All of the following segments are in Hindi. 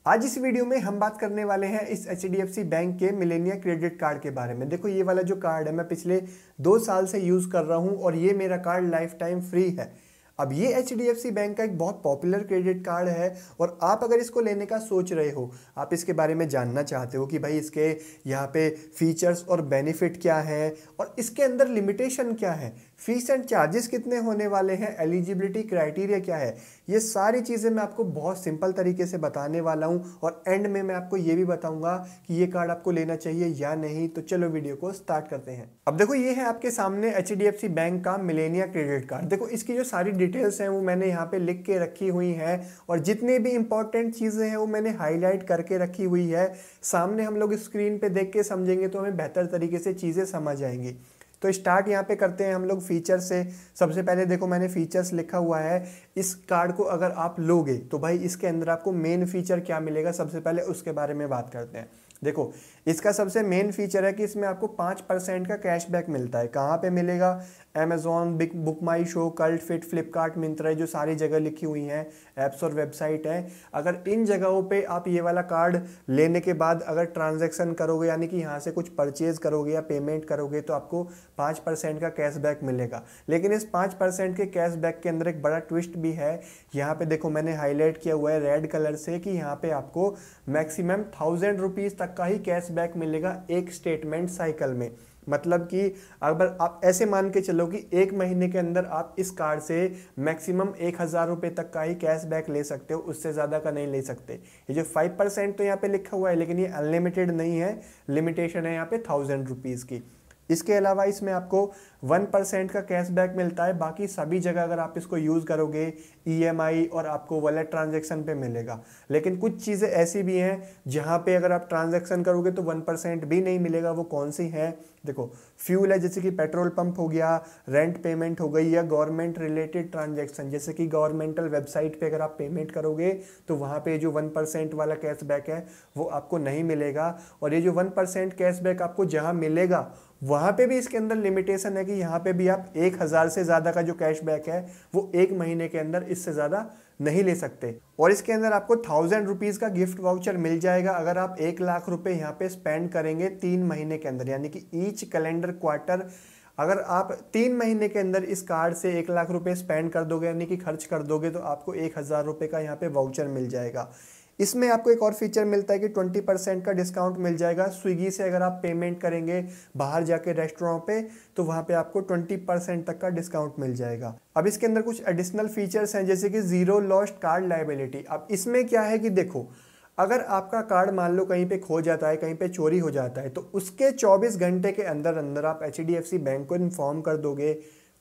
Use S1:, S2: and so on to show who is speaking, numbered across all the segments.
S1: आज इस वीडियो में हम बात करने वाले हैं इस HDFC बैंक के मिलेनिया क्रेडिट कार्ड के बारे में। देखो ये वाला जो कार्ड है मैं पिछले 2 साल से यूज़ कर रहा हूँ और ये मेरा कार्ड लाइफ टाइम फ्री है। अब ये HDFC बैंक का एक बहुत पॉपुलर क्रेडिट कार्ड है और आप अगर इसको लेने का सोच रहे हो, आप इसके बारे में जानना चाहते हो कि भाई इसके यहाँ पे फीचर्स और बेनिफिट क्या हैं और इसके अंदर लिमिटेशन क्या है, फीस एंड चार्जेस कितने होने वाले हैं, एलिजिबिलिटी क्राइटेरिया क्या है, ये सारी चीज़ें मैं आपको बहुत सिंपल तरीके से बताने वाला हूँ और एंड में मैं आपको ये भी बताऊंगा कि ये कार्ड आपको लेना चाहिए या नहीं। तो चलो वीडियो को स्टार्ट करते हैं। अब देखो ये है आपके सामने HDFC बैंक का मिलेनिया क्रेडिट कार्ड। देखो इसकी जो सारी डिटेल्स हैं वो मैंने यहाँ पे लिख के रखी हुई हैं और जितने भी इंपॉर्टेंट चीज़ें हैं वो मैंने हाईलाइट करके रखी हुई है। सामने हम लोग स्क्रीन पे देख के समझेंगे तो हमें बेहतर तरीके से चीज़ें समझ आएंगी। तो स्टार्ट यहाँ पे करते हैं हम लोग फीचर से। सबसे पहले देखो मैंने फीचर्स लिखा हुआ है। इस कार्ड को अगर आप लोगे तो भाई इसके अंदर आपको मेन फीचर क्या मिलेगा, सबसे पहले उसके बारे में बात करते हैं। देखो इसका सबसे मेन फीचर है कि इसमें आपको 5% का कैशबैक मिलता है। कहाँ पे मिलेगा? Amazon, big book my show, cult fit, Flipkart, Myntra, जो सारी जगह लिखी हुई हैं ऐप्स और वेबसाइट है। अगर इन जगहों पे आप ये वाला कार्ड लेने के बाद अगर ट्रांजैक्शन करोगे यानी कि यहाँ से कुछ परचेज करोगे या पेमेंट करोगे तो आपको 5% का कैशबैक मिलेगा। लेकिन इस 5% के कैशबैक के अंदर एक बड़ा ट्विस्ट भी है। यहाँ पे देखो मैंने हाईलाइट किया हुआ है रेड कलर से कि यहाँ पे आपको मैक्सिमम 1000 रुपीज़ तक का ही कैशबैक मिलेगा एक स्टेटमेंट साइकिल में। मतलब कि अगर आप ऐसे मान के चलो कि एक महीने के अंदर आप इस कार्ड से मैक्सिमम 1000 रुपये तक का ही कैशबैक ले सकते हो, उससे ज़्यादा का नहीं ले सकते। ये जो 5% तो यहाँ पे लिखा हुआ है लेकिन ये अनलिमिटेड नहीं है, लिमिटेशन है यहाँ पे 1000 रुपीज़ की। इसके अलावा इसमें आपको 1% का कैशबैक मिलता है। बाकी सभी जगह अगर आप इसको यूज़ करोगे EMI और आपको वॉलेट ट्रांजैक्शन पे मिलेगा। लेकिन कुछ चीज़ें ऐसी भी हैं जहाँ पे अगर आप ट्रांजैक्शन करोगे तो 1% भी नहीं मिलेगा। वो कौन सी है? देखो फ्यूल है, जैसे कि पेट्रोल पंप हो गया, रेंट पेमेंट हो गई, या गवर्नमेंट रिलेटेड ट्रांजैक्शन जैसे कि गवर्नमेंटल वेबसाइट पे अगर आप पेमेंट करोगे तो वहाँ पे जो 1% वाला कैशबैक है वो आपको नहीं मिलेगा। और ये जो 1% कैशबैक आपको जहाँ मिलेगा वहाँ पे भी इसके अंदर लिमिटेशन है कि यहाँ पे भी आप 1000 से ज़्यादा का जो कैशबैक है वो एक महीने के अंदर इससे ज़्यादा नहीं ले सकते। और इसके अंदर आपको 1000 रुपीज़ का गिफ्ट वाउचर मिल जाएगा अगर आप 1 लाख रुपए यहाँ पे स्पेंड करेंगे 3 महीने के अंदर, यानी कि ईच कैलेंडर क्वार्टर अगर आप 3 महीने के अंदर इस कार्ड से 1 लाख रुपए स्पेंड कर दोगे यानी कि खर्च कर दोगे तो आपको 1000 रुपये का यहाँ पे वाउचर मिल जाएगा। इसमें आपको एक और फीचर मिलता है कि 20% का डिस्काउंट मिल जाएगा। स्विगी से अगर आप पेमेंट करेंगे बाहर जाके रेस्टोरेंट पे तो वहाँ पे आपको 20% तक का डिस्काउंट मिल जाएगा। अब इसके अंदर कुछ एडिशनल फीचर्स हैं जैसे कि जीरो लॉस्ट कार्ड लायबिलिटी। अब इसमें क्या है कि देखो अगर आपका कार्ड मान लो कहीं पे खो जाता है, कहीं पे चोरी हो जाता है तो उसके 24 घंटे के अंदर अंदर आप HDFC बैंक को इन्फॉर्म कर दोगे,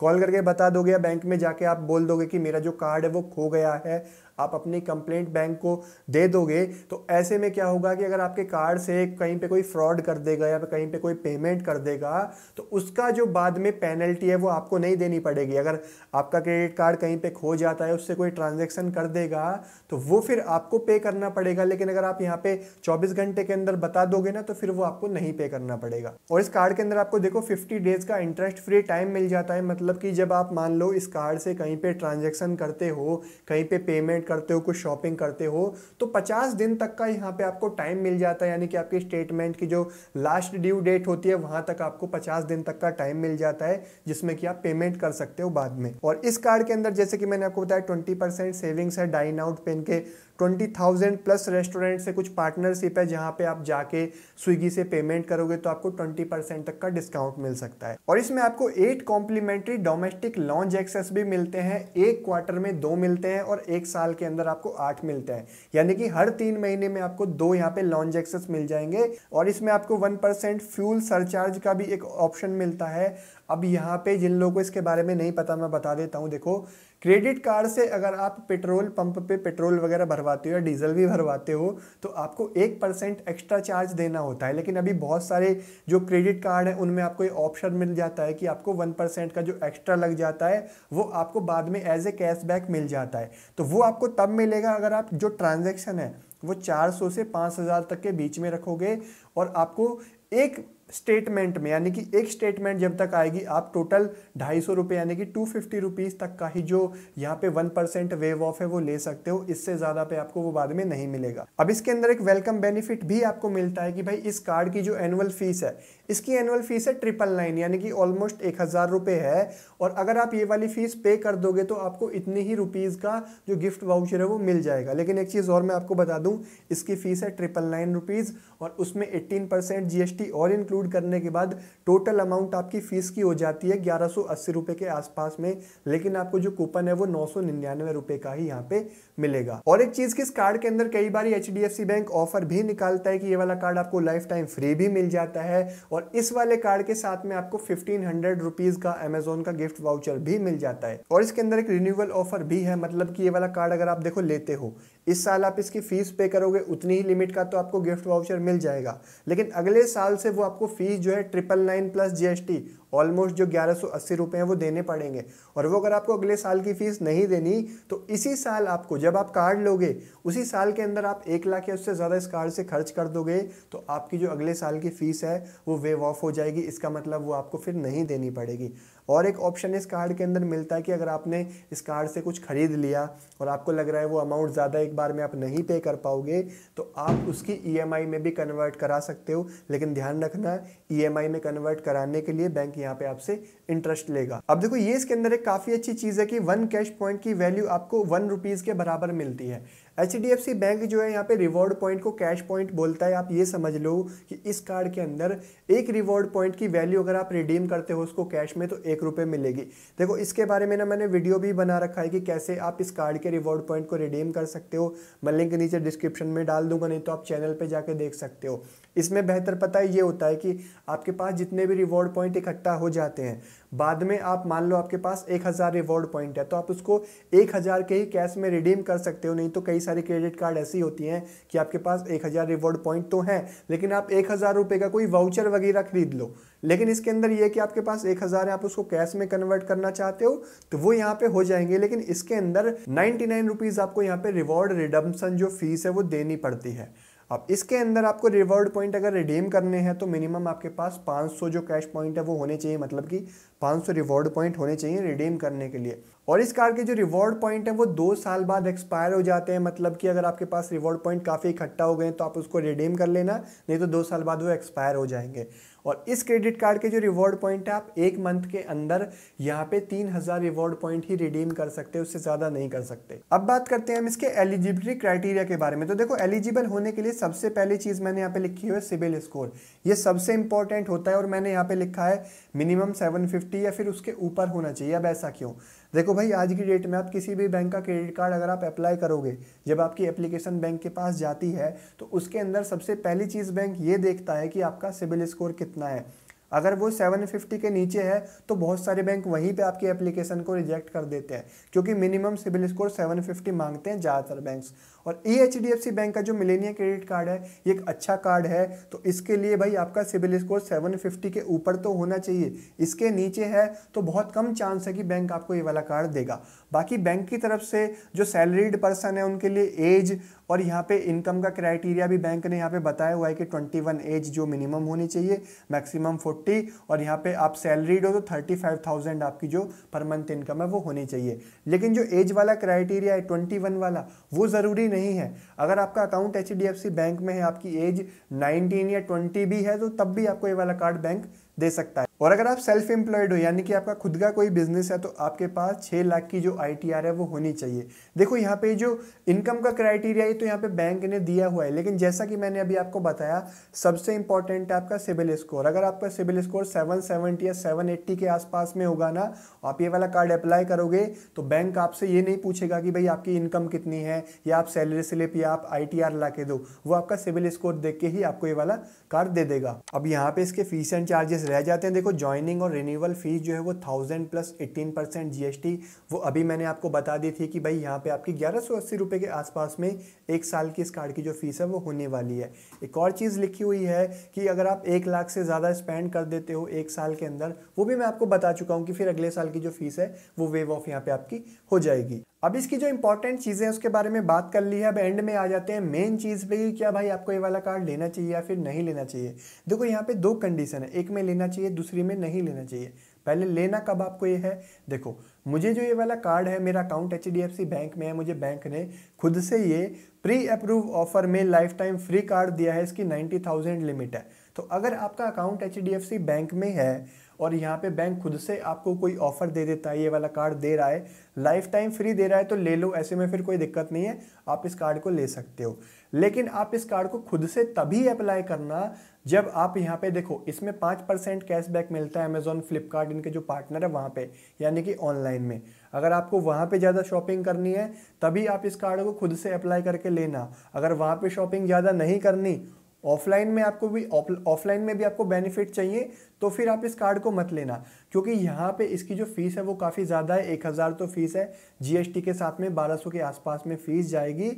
S1: कॉल करके बता दोगे या बैंक में जाके आप बोल दोगे कि मेरा जो कार्ड है वो खो गया है, आप अपनी कंप्लेंट बैंक को दे दोगे। तो ऐसे में क्या होगा कि अगर आपके कार्ड से कहीं पे कोई फ्रॉड कर देगा या कहीं पे कोई पेमेंट कर देगा तो उसका जो बाद में पेनल्टी है वो आपको नहीं देनी पड़ेगी। अगर आपका क्रेडिट कार्ड कहीं पे खो जाता है, उससे कोई ट्रांजैक्शन कर देगा तो वो फिर आपको पे करना पड़ेगा। लेकिन अगर आप यहाँ पे 24 घंटे के अंदर बता दोगे ना तो फिर वो आपको नहीं पे करना पड़ेगा। और इस कार्ड के अंदर आपको देखो 50 डेज का इंटरेस्ट फ्री टाइम मिल जाता है। मतलब कि जब आप मान लो इस कार्ड से कहीं पे ट्रांजैक्शन करते हो, कहीं पे पेमेंट करते हो, कुछ शॉपिंग करते हो तो 50 दिन तक का यहाँ पे आपको टाइम मिल जाता है। यानी कि आपकी स्टेटमेंट की जो लास्ट ड्यू डेट होती है वहां तक आपको 50 दिन तक का टाइम मिल जाता है जिसमें कि आप पेमेंट कर सकते हो बाद में। और इस कार्ड के अंदर जैसे कि मैंने आपको बताया 20% सेविंग्स है। डाइन आउट पेन के 20,000 प्लस रेस्टोरेंट से कुछ पार्टनरशिप है जहां पे आप जाके स्विगी से पेमेंट करोगे तो आपको 20% तक का डिस्काउंट मिल सकता है। और इसमें आपको 8 कॉम्प्लीमेंट्री डोमेस्टिक लॉन्च एक्सेस भी मिलते हैं। एक क्वार्टर में 2 मिलते हैं और एक साल के अंदर आपको 8 मिलते हैं। यानी कि हर 3 महीने में आपको 2 यहाँ पे लॉन्च एक्सेस मिल जाएंगे। और इसमें आपको 1% फ्यूल सरचार्ज का भी एक ऑप्शन मिलता है। अब यहाँ पे जिन लोगों को इसके बारे में नहीं पता मैं बता देता हूँ। देखो क्रेडिट कार्ड से अगर आप पेट्रोल पंप पे पेट्रोल वगैरह भरवाते हो या डीजल भी भरवाते हो तो आपको 1% एक्स्ट्रा चार्ज देना होता है। लेकिन अभी बहुत सारे जो क्रेडिट कार्ड है उनमें आपको ये ऑप्शन मिल जाता है कि आपको 1% का जो एक्स्ट्रा लग जाता है वो आपको बाद में एज ए कैशबैक मिल जाता है। तो वो आपको तब मिलेगा अगर आप जो ट्रांजैक्शन है वो 400 से 5000 तक के बीच में रखोगे और आपको एक स्टेटमेंट में, यानी कि एक स्टेटमेंट जब तक आएगी आप टोटल 250 रुपये यानी कि 250 रुपीज़ तक का ही जो यहाँ पे 1% वेव ऑफ है वो ले सकते हो। इससे ज़्यादा पे आपको वो बाद में नहीं मिलेगा। अब इसके अंदर एक वेलकम बेनिफिट भी आपको मिलता है कि भाई इस कार्ड की जो एनुअल फीस है, इसकी एनुअल फीस है 999 यानी कि ऑलमोस्ट 1000 रुपये है। और अगर आप ये वाली फीस पे कर दोगे तो आपको इतनी ही रुपीज़ का जो गिफ्ट वाउचर है वो मिल जाएगा। लेकिन एक चीज़ और मैं आपको बता दूँ, इसकी फीस है 999 रुपीज़ और उसमें 18% GST और इंक्लूड करने के बाद टोटल अमाउंट आपकी फीस की हो जाती है 1180 रुपये के आसपास में। लेकिन आपको जो कूपन है वो 999 रुपये का ही यहाँ पे मिलेगा। और एक चीज़ कि इस कार्ड के अंदर कई बार HDFC बैंक ऑफर भी निकालता है कि ये वाला कार्ड आपको लाइफ टाइम फ्री भी मिल जाता है। और इस वाले कार्ड के साथ में आपको 1500 रुपीज़ का अमेजोन का गिफ्ट वाउचर भी मिल जाता है। और इसके अंदर एक रिन्यूअल ऑफर भी है, मतलब कि ये वाला कार्ड अगर आप देखो लेते हो, इस साल आप इसकी फीस पे करोगे उतनी ही लिमिट का तो आपको गिफ्ट वाउचर मिल जाएगा। लेकिन अगले साल से वो आपको फीस जो है 999 प्लस GST ऑलमोस्ट जो 1180 रुपये हैं वो देने पड़ेंगे। और वो अगर आपको अगले साल की फीस नहीं देनी तो इसी साल आपको, जब आप कार्ड लोगे उसी साल के अंदर आप 1 लाख या उससे ज़्यादा इस कार्ड से खर्च कर दोगे तो आपकी जो अगले साल की फीस है वो वेव ऑफ हो जाएगी। इसका मतलब वो आपको फिर नहीं देनी पड़ेगी। और एक ऑप्शन इस कार्ड के अंदर मिलता है कि अगर आपने इस कार्ड से कुछ खरीद लिया और आपको लग रहा है वो अमाउंट ज़्यादा एक बार में आप नहीं पे कर पाओगे तो आप उसकी EMI में भी कन्वर्ट करा सकते हो। लेकिन ध्यान रखना, EMI में कन्वर्ट कराने के लिए बैंक यहाँ पे आपसे इंटरेस्ट लेगा। अब देखो ये इसके अंदर एक काफ़ी अच्छी चीज़ है कि 1 कैश पॉइंट की वैल्यू आपको 1 रुपीज़ के बराबर मिलती है। HDFC बैंक जो है यहाँ पे रिवॉर्ड पॉइंट को कैश पॉइंट बोलता है। आप ये समझ लो कि इस कार्ड के अंदर एक रिवॉर्ड पॉइंट की वैल्यू अगर आप रिडीम करते हो उसको कैश में तो 1 रुपये मिलेगी। देखो इसके बारे में ना मैंने वीडियो भी बना रखा है कि कैसे आप इस कार्ड के रिवॉर्ड पॉइंट को रिडीम कर सकते हो। मैं लिंक नीचे डिस्क्रिप्शन में डाल दूंगा, नहीं तो आप चैनल पर जाके देख सकते हो। इसमें बेहतर पता ये होता है कि आपके पास जितने भी रिवॉर्ड पॉइंट इकट्ठा हो जाते हैं, बाद में आप मान लो आपके पास 1000 रिवॉर्ड पॉइंट है तो आप उसको 1000 के ही कैश में रिडीम कर सकते हो। नहीं तो कई सारी क्रेडिट कार्ड ऐसी होती हैं कि आपके पास 1000 रिवॉर्ड पॉइंट तो हैं लेकिन आप 1000 रुपये का कोई वाउचर वगैरह खरीद लो। लेकिन इसके अंदर ये कि आपके पास 1000 है, आप उसको कैश में कन्वर्ट करना चाहते हो तो वो यहाँ पे हो जाएंगे। लेकिन इसके अंदर 99 रुपीज़ आपको यहाँ पे रिवॉर्ड रिडम्पशन जो फीस है वो देनी पड़ती है। अब इसके अंदर आपको रिवॉर्ड पॉइंट अगर रिडीम करने हैं तो मिनिमम आपके पास 500 जो कैश पॉइंट है वो होने चाहिए, मतलब कि 500 रिवॉर्ड पॉइंट होने चाहिए रिडीम करने के लिए। और इस कार्ड के जो रिवॉर्ड पॉइंट है वो 2 साल बाद एक्सपायर हो जाते हैं, मतलब कि अगर आपके पास रिवॉर्ड पॉइंट काफ़ी इकट्ठा हो गए तो आप उसको रिडीम कर लेना, नहीं तो 2 साल बाद वो एक्सपायर हो जाएंगे। और इस क्रेडिट कार्ड के जो रिवॉर्ड पॉइंट है आप 1 मंथ के अंदर यहाँ पे 3000 रिवॉर्ड पॉइंट ही रिडीम कर सकते हो, उससे ज़्यादा नहीं कर सकते। अब बात करते हैं हम इसके एलिजिबिलिटी क्राइटेरिया के बारे में। तो देखो एलिजिबल होने के लिए सबसे पहली चीज़ मैंने यहाँ पे लिखी हुई है सिबिल स्कोर। ये सबसे इंपॉर्टेंट होता है और मैंने यहाँ पे लिखा है मिनिमम 750 या फिर उसके ऊपर होना चाहिए। अब ऐसा क्यों? देखो भाई आज की डेट में आप किसी भी बैंक का क्रेडिट कार्ड अगर आप अप्लाई करोगे, जब आपकी एप्लीकेशन बैंक के पास जाती है तो उसके अंदर सबसे पहली चीज़ बैंक ये देखता है कि आपका सिबिल स्कोर कितना है। अगर वो 750 के नीचे है तो बहुत सारे बैंक वहीं पे आपकी एप्लीकेशन को रिजेक्ट कर देते हैं, क्योंकि मिनिमम सिबिल स्कोर 750 मांगते हैं ज़्यादातर बैंक्स। और HDFC बैंक का जो मिलेनिया क्रेडिट कार्ड है ये एक अच्छा कार्ड है, तो इसके लिए भाई आपका सिबिल स्कोर 750 के ऊपर तो होना चाहिए। इसके नीचे है तो बहुत कम चांस है कि बैंक आपको ये वाला कार्ड देगा। बाकी बैंक की तरफ से जो सैलरीड पर्सन है उनके लिए एज और यहाँ पे इनकम का क्राइटेरिया भी बैंक ने यहाँ पे बताया हुआ है कि 21 एज जो मिनिमम होनी चाहिए, मैक्सिमम 40, और यहाँ पे आप सैलरीड हो तो 35,000 आपकी जो पर मंथ इनकम है वो होनी चाहिए। लेकिन जो एज वाला क्राइटेरिया है 21 वाला, वो ज़रूरी नहीं है। अगर आपका अकाउंट HDFC बैंक में है, आपकी एज 19 या 20 भी है तो तब भी आपको ये वाला कार्ड बैंक दे सकता है। और अगर आप सेल्फ एम्प्लॉयड हो यानी कि आपका खुद का कोई बिजनेस है तो आपके पास 6 लाख की जो ITR है वो होनी चाहिए। देखो यहाँ पे जो इनकम का क्राइटेरिया है तो यहाँ पे बैंक ने दिया हुआ है, लेकिन जैसा कि मैंने अभी आपको बताया सबसे इंपॉर्टेंट है आपका सिबिल स्कोर। अगर आपका सिबिल स्कोर 770 या 780 के आसपास में होगा ना, आप ये वाला कार्ड अप्लाई करोगे तो बैंक आपसे ये नहीं पूछेगा कि भाई आपकी इनकम कितनी है या आप सैलरी स्लिप या आप ITR ला के दो, वो आपका सिबिल स्कोर देख के ही आपको ये वाला कार्ड दे देगा। अब यहाँ पे इसके फीस एंड चार्जेस रह जाते हैं। देखो ज्वाइनिंग और रिन्यूअल फीस जो है वो 1000 प्लस 18% GST, वो अभी मैंने आपको बता दी थी कि भाई यहाँ पे आपकी 1180 रुपये के आसपास में 1 साल की इस कार्ड की जो फीस है वो होने वाली है। एक और चीज़ लिखी हुई है कि अगर आप 1 लाख से ज़्यादा स्पेंड कर देते हो 1 साल के अंदर, वो भी मैं आपको बता चुका हूँ कि फिर अगले साल की जो फीस है वो वेव ऑफ यहाँ पे आपकी हो जाएगी। अब इसकी जो इंपॉर्टेंट चीज़ें हैं उसके बारे में बात कर ली है। अब एंड में आ जाते हैं मेन चीज़ पे कि क्या भाई आपको ये वाला कार्ड लेना चाहिए या फिर नहीं लेना चाहिए। देखो यहाँ पे दो कंडीशन है, एक में लेना चाहिए, दूसरी में नहीं लेना चाहिए। पहले लेना कब आपको ये है, देखो मुझे जो ये वाला कार्ड है, मेरा अकाउंट एचडीएफसी बैंक में है, मुझे बैंक ने खुद से ये प्री अप्रूव ऑफर में लाइफ टाइम फ्री कार्ड दिया है, इसकी 90,000 लिमिट है। तो अगर आपका अकाउंट एचडीएफसी बैंक में है और यहाँ पे बैंक खुद से आपको कोई ऑफर दे देता है, ये वाला कार्ड दे रहा है, लाइफ टाइम फ्री दे रहा है, तो ले लो, ऐसे में फिर कोई दिक्कत नहीं है, आप इस कार्ड को ले सकते हो। लेकिन आप इस कार्ड को खुद से तभी अप्लाई करना जब आप यहाँ पे देखो, इसमें 5% कैशबैक मिलता है अमेजॉन, फ्लिपकार्ट, इनके जो पार्टनर है वहाँ पे, यानी कि ऑनलाइन में। अगर आपको वहाँ पे ज़्यादा शॉपिंग करनी है तभी आप इस कार्ड को खुद से अप्लाई करके लेना। अगर वहाँ पे शॉपिंग ज़्यादा नहीं करनी, ऑफलाइन में भी आपको बेनिफिट चाहिए, तो फिर आप इस कार्ड को मत लेना, क्योंकि यहाँ पे इसकी जो फीस है वो काफ़ी ज़्यादा है। 1,000 तो फीस है, जीएसटी के साथ में 1,200 के आसपास में फीस जाएगी।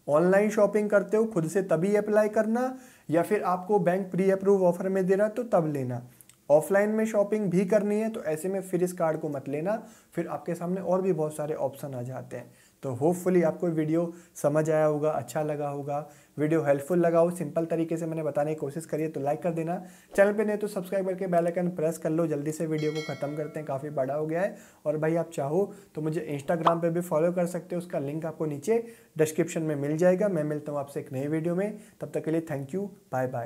S1: ऑनलाइन शॉपिंग करते हो खुद से तभी अप्लाई करना, या फिर आपको बैंक प्री अप्रूव ऑफर में दे रहा है तो तब लेना। ऑफलाइन में शॉपिंग भी करनी है तो ऐसे में फिर इस कार्ड को मत लेना, फिर आपके सामने और भी बहुत सारे ऑप्शन आ जाते हैं। तो होपफुली आपको वीडियो समझ आया होगा, अच्छा लगा होगा, वीडियो हेल्पफुल लगा हो, सिंपल तरीके से मैंने बताने की कोशिश करी है, तो लाइक कर देना। चैनल पे नहीं तो सब्सक्राइब करके बेल आइकन प्रेस कर लो। जल्दी से वीडियो को खत्म करते हैं, काफ़ी बड़ा हो गया है। और भाई आप चाहो तो मुझे इंस्टाग्राम पे भी फॉलो कर सकते हो, उसका लिंक आपको नीचे डिस्क्रिप्शन में मिल जाएगा। मैं मिलता हूँ आपसे एक नई वीडियो में, तब तक के लिए थैंक यू, बाय बाय।